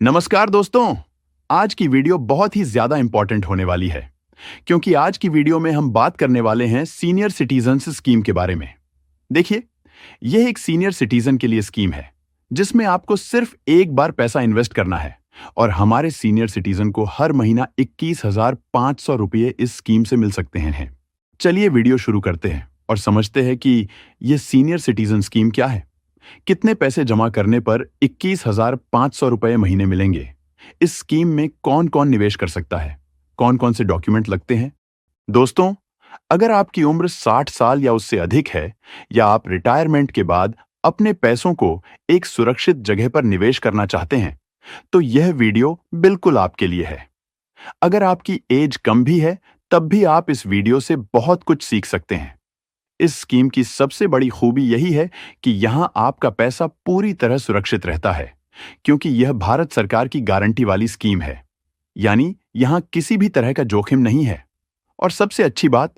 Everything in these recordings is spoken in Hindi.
नमस्कार दोस्तों। आज की वीडियो बहुत ही ज्यादा इंपॉर्टेंट होने वाली है क्योंकि आज की वीडियो में हम बात करने वाले हैं सीनियर सिटीजन्स स्कीम के बारे में। देखिए, यह एक सीनियर सिटीजन के लिए स्कीम है जिसमें आपको सिर्फ एक बार पैसा इन्वेस्ट करना है और हमारे सीनियर सिटीजन को हर महीना 21,500 रुपये इस स्कीम से मिल सकते हैं। चलिए वीडियो शुरू करते हैं और समझते हैं कि यह सीनियर सिटीजन स्कीम क्या है, कितने पैसे जमा करने पर 21,500 रुपये महीने मिलेंगे, इस स्कीम में कौन कौन निवेश कर सकता है, कौन कौन से डॉक्यूमेंट लगते हैं। दोस्तों, अगर आपकी उम्र 60 साल या उससे अधिक है या आप रिटायरमेंट के बाद अपने पैसों को एक सुरक्षित जगह पर निवेश करना चाहते हैं तो यह वीडियो बिल्कुल आपके लिए है। अगर आपकी एज कम भी है तब भी आप इस वीडियो से बहुत कुछ सीख सकते हैं। इस स्कीम की सबसे बड़ी खूबी यही है कि यहां आपका पैसा पूरी तरह सुरक्षित रहता है क्योंकि यह भारत सरकार की गारंटी वाली स्कीम है, यानी यहां किसी भी तरह का जोखिम नहीं है। और सबसे अच्छी बात,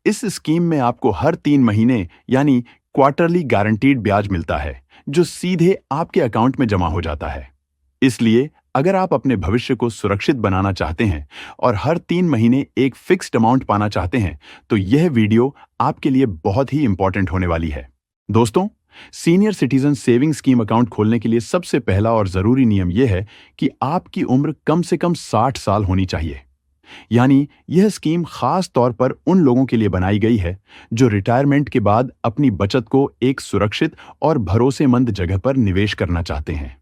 इस स्कीम में आपको हर 3 महीने यानी क्वार्टरली गारंटीड ब्याज मिलता है जो सीधे आपके अकाउंट में जमा हो जाता है। इसलिए अगर आप अपने भविष्य को सुरक्षित बनाना चाहते हैं और हर 3 महीने एक फिक्स्ड अमाउंट पाना चाहते हैं तो यह वीडियो आपके लिए बहुत ही इंपॉर्टेंट होने वाली है। दोस्तों, senior citizen saving scheme account खोलने के लिए सबसे पहला और जरूरी नियम यह है कि आपकी उम्र कम से कम 60 साल होनी चाहिए। यानी यह स्कीम खास तौर पर उन लोगों के लिए बनाई गई है जो रिटायरमेंट के बाद अपनी बचत को एक सुरक्षित और भरोसेमंद जगह पर निवेश करना चाहते हैं।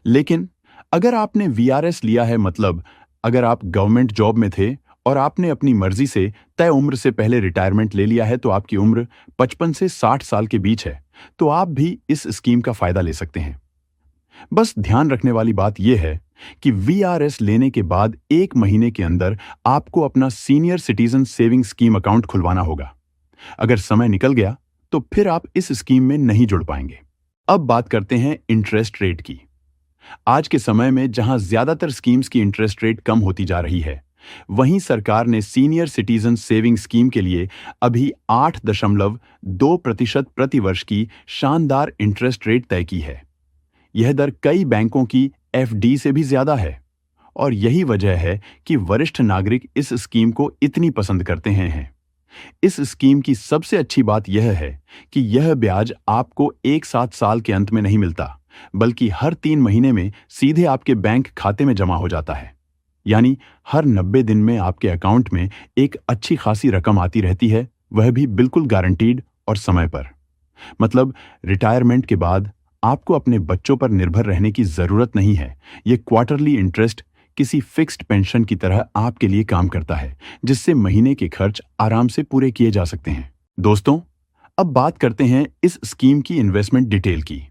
लेकिन अगर आपने वीआरएस लिया है, मतलब अगर आप गवर्नमेंट जॉब में थे और आपने अपनी मर्जी से तय उम्र से पहले रिटायरमेंट ले लिया है तो आपकी उम्र 55 से 60 साल के बीच है, तो आप भी इस स्कीम का फायदा ले सकते हैं। बस ध्यान रखने वाली बात यह है कि वीआरएस लेने के बाद 1 महीने के अंदर आपको अपना senior citizen saving scheme account खुलवाना होगा। अगर समय निकल गया तो फिर आप इस स्कीम में नहीं जुड़ पाएंगे। अब बात करते हैं इंटरेस्ट रेट की। आज के समय में जहां ज्यादातर स्कीम्स की इंटरेस्ट रेट कम होती जा रही है, वहीं सरकार ने सीनियर सिटीजन सेविंग स्कीम के लिए अभी 8.2% प्रति वर्ष की शानदार इंटरेस्ट रेट तय की है। यह दर कई बैंकों की एफडी से भी ज्यादा है और यही वजह है कि वरिष्ठ नागरिक इस स्कीम को इतनी पसंद करते हैं। इस स्कीम की सबसे अच्छी बात यह है कि यह ब्याज आपको एक साथ साल के अंत में नहीं मिलता, बल्कि हर 3 महीने में सीधे आपके बैंक खाते में जमा हो जाता है। यानी हर 90 दिन में आपके अकाउंट में एक अच्छी खासी रकम आती रहती है, वह भी बिल्कुल गारंटीड और समय पर। मतलब रिटायरमेंट के बाद आपको अपने बच्चों पर निर्भर रहने की जरूरत नहीं है। ये क्वार्टरली इंटरेस्ट किसी फिक्स्ड पेंशन की तरह आपके लिए काम करता है, जिससे महीने के खर्च आराम से पूरे किए जा सकते हैं। दोस्तों, अब बात करते हैं इस स्कीम की इन्वेस्टमेंट डिटेल की।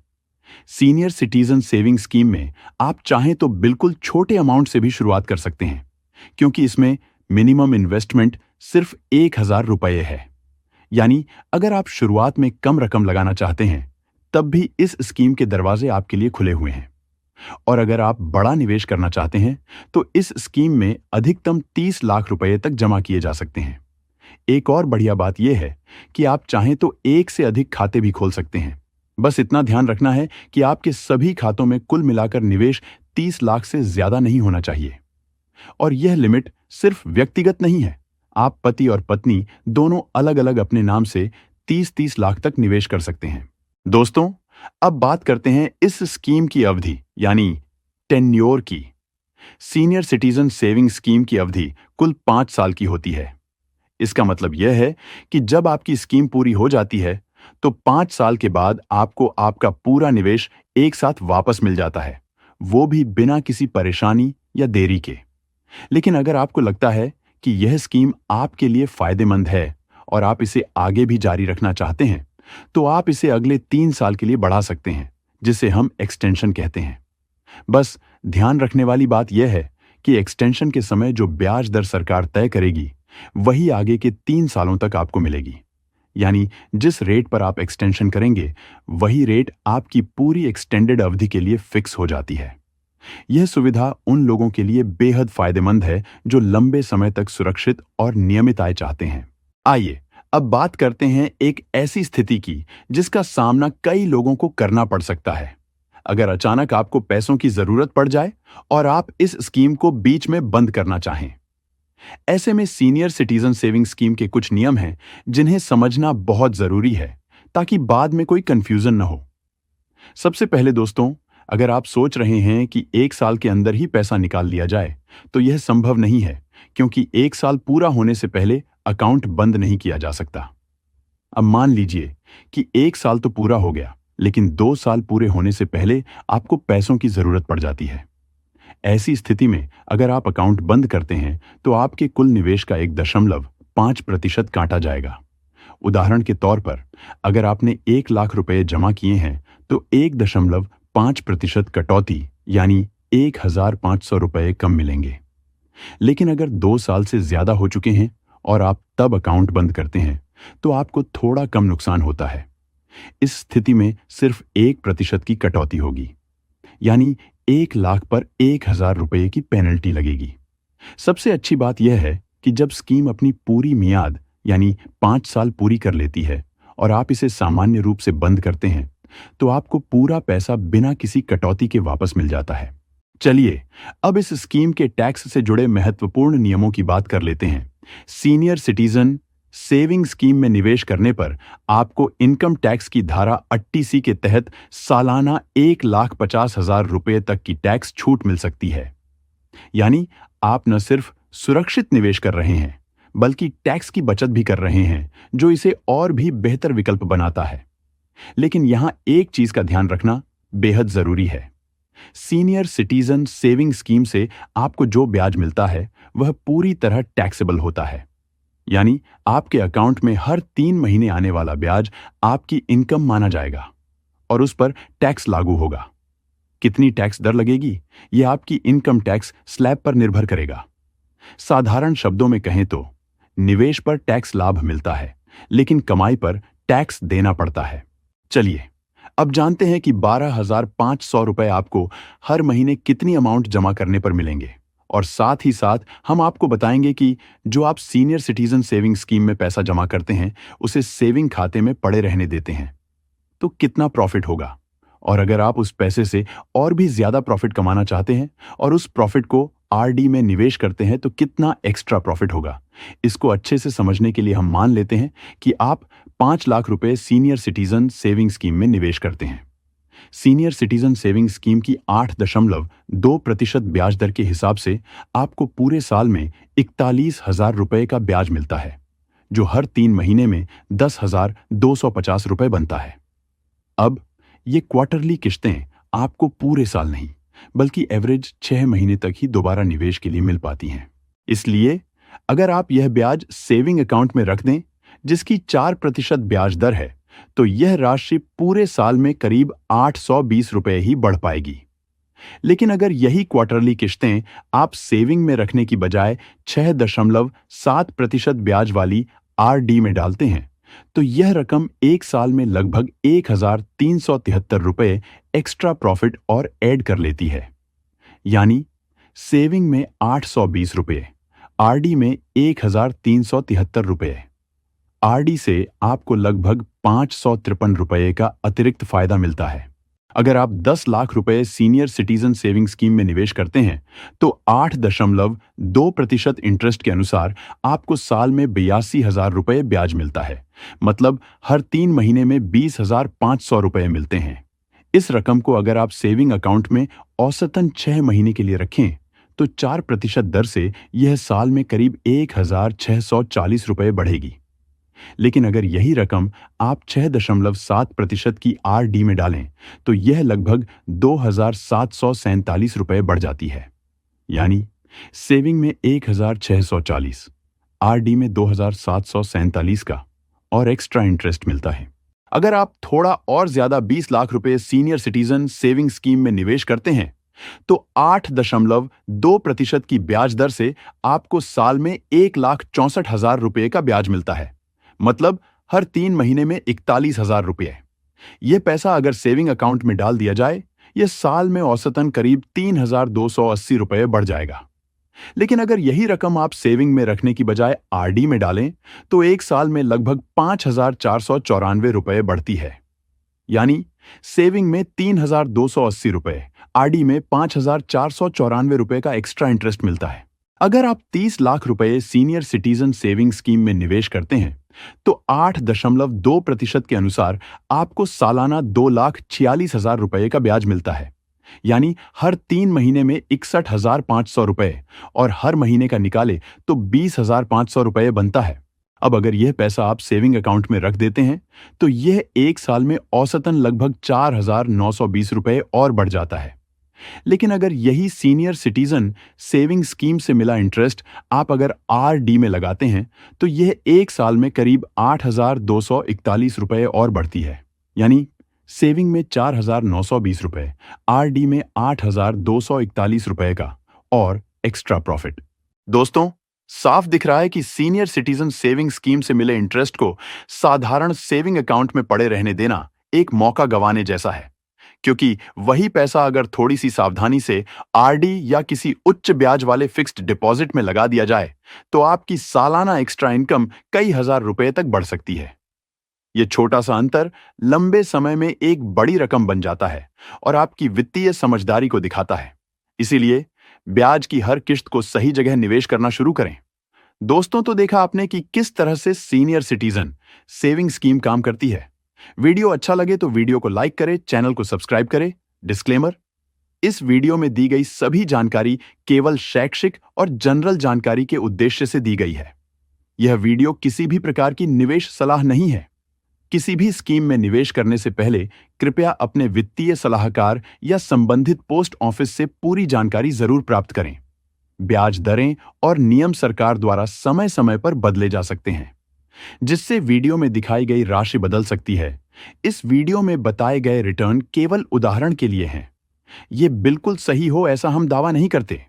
सीनियर सिटीजन सेविंग स्कीम में आप चाहें तो बिल्कुल छोटे अमाउंट से भी शुरुआत कर सकते हैं क्योंकि इसमें मिनिमम इन्वेस्टमेंट सिर्फ 1,000 रुपये है। यानी अगर आप शुरुआत में कम रकम लगाना चाहते हैं तब भी इस स्कीम के दरवाजे आपके लिए खुले हुए हैं। और अगर आप बड़ा निवेश करना चाहते हैं तो इस स्कीम में अधिकतम 30 लाख रुपए तक जमा किए जा सकते हैं। एक और बढ़िया बात यह है कि आप चाहें तो एक से अधिक खाते भी खोल सकते हैं। बस इतना ध्यान रखना है कि आपके सभी खातों में कुल मिलाकर निवेश 30 लाख से ज्यादा नहीं होना चाहिए। और यह लिमिट सिर्फ व्यक्तिगत नहीं है, आप पति और पत्नी दोनों अलग अलग अपने नाम से 30-30 लाख तक निवेश कर सकते हैं। दोस्तों, अब बात करते हैं इस स्कीम की अवधि यानी टेन्योर की। सीनियर सिटीजन सेविंग स्कीम की अवधि कुल 5 साल की होती है। इसका मतलब यह है कि जब आपकी स्कीम पूरी हो जाती है तो 5 साल के बाद आपको आपका पूरा निवेश एक साथ वापस मिल जाता है, वो भी बिना किसी परेशानी या देरी के। लेकिन अगर आपको लगता है कि यह स्कीम आपके लिए फायदेमंद है और आप इसे आगे भी जारी रखना चाहते हैं तो आप इसे अगले 3 साल के लिए बढ़ा सकते हैं, जिसे हम एक्सटेंशन कहते हैं। बस ध्यान रखने वाली बात यह है कि एक्सटेंशन के समय जो ब्याज दर सरकार तय करेगी वही आगे के 3 सालों तक आपको मिलेगी। यानी जिस रेट पर आप एक्सटेंशन करेंगे वही रेट आपकी पूरी एक्सटेंडेड अवधि के लिए फिक्स हो जाती है। यह सुविधा उन लोगों के लिए बेहद फायदेमंद है जो लंबे समय तक सुरक्षित और नियमित आय चाहते हैं। आइए अब बात करते हैं एक ऐसी स्थिति की जिसका सामना कई लोगों को करना पड़ सकता है। अगर अचानक आपको पैसों की जरूरत पड़ जाए और आप इस स्कीम को बीच में बंद करना चाहें। ऐसे में सीनियर सिटीजन सेविंग स्कीम के कुछ नियम हैं जिन्हें समझना बहुत जरूरी है ताकि बाद में कोई कंफ्यूजन न हो। सबसे पहले दोस्तों, अगर आप सोच रहे हैं कि 1 साल के अंदर ही पैसा निकाल लिया जाए, तो यह संभव नहीं है, क्योंकि 1 साल पूरा होने से पहले अकाउंट बंद नहीं किया जा सकता। अब मान लीजिए कि 1 साल तो पूरा हो गया, लेकिन 2 साल पूरे होने से पहले आपको पैसों की जरूरत पड़ जाती है। ऐसी स्थिति में अगर आप अकाउंट बंद करते हैं तो आपके कुल निवेश का 1.5% काटा जाएगा। उदाहरण के तौर पर, अगर आपने 1 लाख रुपए जमा किए हैं तो 1.5% कटौती यानी 1,500 रुपए कम मिलेंगे। लेकिन अगर 2 साल से ज्यादा हो चुके हैं और आप तब अकाउंट बंद करते हैं तो आपको थोड़ा कम नुकसान होता है। इस स्थिति में सिर्फ 1% की कटौती होगी, यानी 1 लाख पर 1,000 रुपए की पेनल्टी लगेगी। सबसे अच्छी बात यह है कि जब स्कीम अपनी पूरी मियाद यानी 5 साल पूरी कर लेती है और आप इसे सामान्य रूप से बंद करते हैं, तो आपको पूरा पैसा बिना किसी कटौती के वापस मिल जाता है। चलिए अब इस स्कीम के टैक्स से जुड़े महत्वपूर्ण नियमों की बात कर लेते हैं। सीनियर सिटीजन सेविंग स्कीम में निवेश करने पर आपको इनकम टैक्स की धारा 80C के तहत सालाना 1,50,000 रुपए तक की टैक्स छूट मिल सकती है। यानी आप न सिर्फ सुरक्षित निवेश कर रहे हैं, बल्कि टैक्स की बचत भी कर रहे हैं, जो इसे और भी बेहतर विकल्प बनाता है। लेकिन यहां एक चीज का ध्यान रखना बेहद जरूरी है। सीनियर सिटीजन सेविंग स्कीम से आपको जो ब्याज मिलता है वह पूरी तरह टैक्सेबल होता है। यानी आपके अकाउंट में हर 3 महीने आने वाला ब्याज आपकी इनकम माना जाएगा और उस पर टैक्स लागू होगा। कितनी टैक्स दर लगेगी, यह आपकी इनकम टैक्स स्लैब पर निर्भर करेगा। साधारण शब्दों में कहें तो निवेश पर टैक्स लाभ मिलता है, लेकिन कमाई पर टैक्स देना पड़ता है। चलिए अब जानते हैं कि 12,500 रुपए आपको हर महीने कितनी अमाउंट जमा करने पर मिलेंगे, और साथ ही साथ हम आपको बताएंगे कि जो आप सीनियर सिटीजन सेविंग स्कीम में पैसा जमा करते हैं उसे सेविंग खाते में पड़े रहने देते हैं तो कितना प्रॉफिट होगा, और अगर आप उस पैसे से और भी ज्यादा प्रॉफिट कमाना चाहते हैं और उस प्रॉफिट को आरडी में निवेश करते हैं तो कितना एक्स्ट्रा प्रॉफिट होगा। इसको अच्छे से समझने के लिए हम मान लेते हैं कि आप 5 लाख रुपए सीनियर सिटीजन सेविंग स्कीम में निवेश करते हैं। सीनियर सिटीजन सेविंग स्कीम की 8.2% ब्याज दर के हिसाब से आपको पूरे साल में 41,000 रुपए का ब्याज मिलता है, जो हर 3 महीने में 10,250 रुपए बनता है। अब ये क्वार्टरली किश्तें आपको पूरे साल नहीं, बल्कि एवरेज 6 महीने तक ही दोबारा निवेश के लिए मिल पाती हैं। इसलिए अगर आप यह ब्याज सेविंग अकाउंट में रख दें, जिसकी 4% ब्याज दर है, तो यह राशि पूरे साल में करीब 820 रुपए ही बढ़ पाएगी। लेकिन अगर यही क्वार्टरली किश्तें आप सेविंग में रखने की बजाय 6.7% ब्याज वाली आरडी में डालते हैं, तो यह रकम 1 साल में लगभग 1,373 रुपए एक्स्ट्रा प्रॉफिट और ऐड कर लेती है। यानी सेविंग में 820 रुपए, आरडी में 1,373 रुपए। आरडी से आपको लगभग 553 रुपए का अतिरिक्त फायदा मिलता है। अगर आप 10 लाख रुपए सीनियर सिटीजन सेविंग स्कीम में निवेश करते हैं तो 8.2% इंटरेस्ट के अनुसार आपको साल में 82,000 रुपए ब्याज मिलता है। मतलब हर 3 महीने में 20,500 रुपए मिलते हैं। इस रकम को अगर आप सेविंग अकाउंट में औसतन 6 महीने के लिए रखें तो 4% दर से यह साल में करीब 1,640 रुपए बढ़ेगी। लेकिन अगर यही रकम आप 6.7% की आरडी में डालें तो यह लगभग 2,747 रुपए बढ़ जाती है। यानी सेविंग में 1,640, आरडी में 2,747 का और एक्स्ट्रा इंटरेस्ट मिलता है। अगर आप थोड़ा और ज्यादा 20 लाख रुपए सीनियर सिटीजन सेविंग स्कीम में निवेश करते हैं तो 8.2% की ब्याज दर से आपको साल में 1,64,000 रुपए का ब्याज मिलता है। मतलब हर 3 महीने में 41,000 रुपए। यह पैसा अगर सेविंग अकाउंट में डाल दिया जाए, यह साल में औसतन करीब 3,280 रुपए बढ़ जाएगा। लेकिन अगर यही रकम आप सेविंग में रखने की बजाय आरडी में डालें तो 1 साल में लगभग 5,494 रुपए बढ़ती है। यानी सेविंग में 3,280 रुपए, आरडी में 5,494 रुपए का एक्स्ट्रा इंटरेस्ट मिलता है। अगर आप 30 लाख रुपए सीनियर सिटीजन सेविंग स्कीम में निवेश करते हैं तो 8.2% के अनुसार आपको सालाना 2,46,000 रुपए का ब्याज मिलता है। यानी हर 3 महीने में 61,500 रुपए और हर महीने का निकाले तो 20,500 रुपए बनता है। अब अगर यह पैसा आप सेविंग अकाउंट में रख देते हैं तो यह एक साल में औसतन लगभग 4,920 रुपए और बढ़ जाता है। लेकिन अगर यही सीनियर सिटीजन सेविंग स्कीम से मिला इंटरेस्ट आप अगर आरडी में लगाते हैं तो यह एक साल में करीब 8,241 रुपए और बढ़ती है। यानी सेविंग में 4,920 रुपए, आरडी में 8,241 रुपए का और एक्स्ट्रा प्रॉफिट। दोस्तों, साफ दिख रहा है कि सीनियर सिटीजन सेविंग स्कीम से मिले इंटरेस्ट को साधारण सेविंग अकाउंट में पड़े रहने देना एक मौका गंवाने जैसा है, क्योंकि वही पैसा अगर थोड़ी सी सावधानी से आरडी या किसी उच्च ब्याज वाले फिक्स्ड डिपॉजिट में लगा दिया जाए तो आपकी सालाना एक्स्ट्रा इनकम कई हजार रुपए तक बढ़ सकती है। यह छोटा सा अंतर लंबे समय में एक बड़ी रकम बन जाता है और आपकी वित्तीय समझदारी को दिखाता है। इसीलिए ब्याज की हर किश्त को सही जगह निवेश करना शुरू करें। दोस्तों, तो देखा आपने कि किस तरह से सीनियर सिटीजन सेविंग स्कीम काम करती है। वीडियो अच्छा लगे तो वीडियो को लाइक करें, चैनल को सब्सक्राइब करें। डिस्क्लेमर: इस वीडियो में दी गई सभी जानकारी केवल शैक्षिक और जनरल जानकारी के उद्देश्य से दी गई है। यह वीडियो किसी भी प्रकार की निवेश सलाह नहीं है। किसी भी स्कीम में निवेश करने से पहले कृपया अपने वित्तीय सलाहकार या संबंधित पोस्ट ऑफिस से पूरी जानकारी जरूर प्राप्त करें। ब्याज दरें और नियम सरकार द्वारा समय समय पर बदले जा सकते हैं, जिससे वीडियो में दिखाई गई राशि बदल सकती है। इस वीडियो में बताए गए रिटर्न केवल उदाहरण के लिए हैं। ये बिल्कुल सही हो ऐसा हम दावा नहीं करते।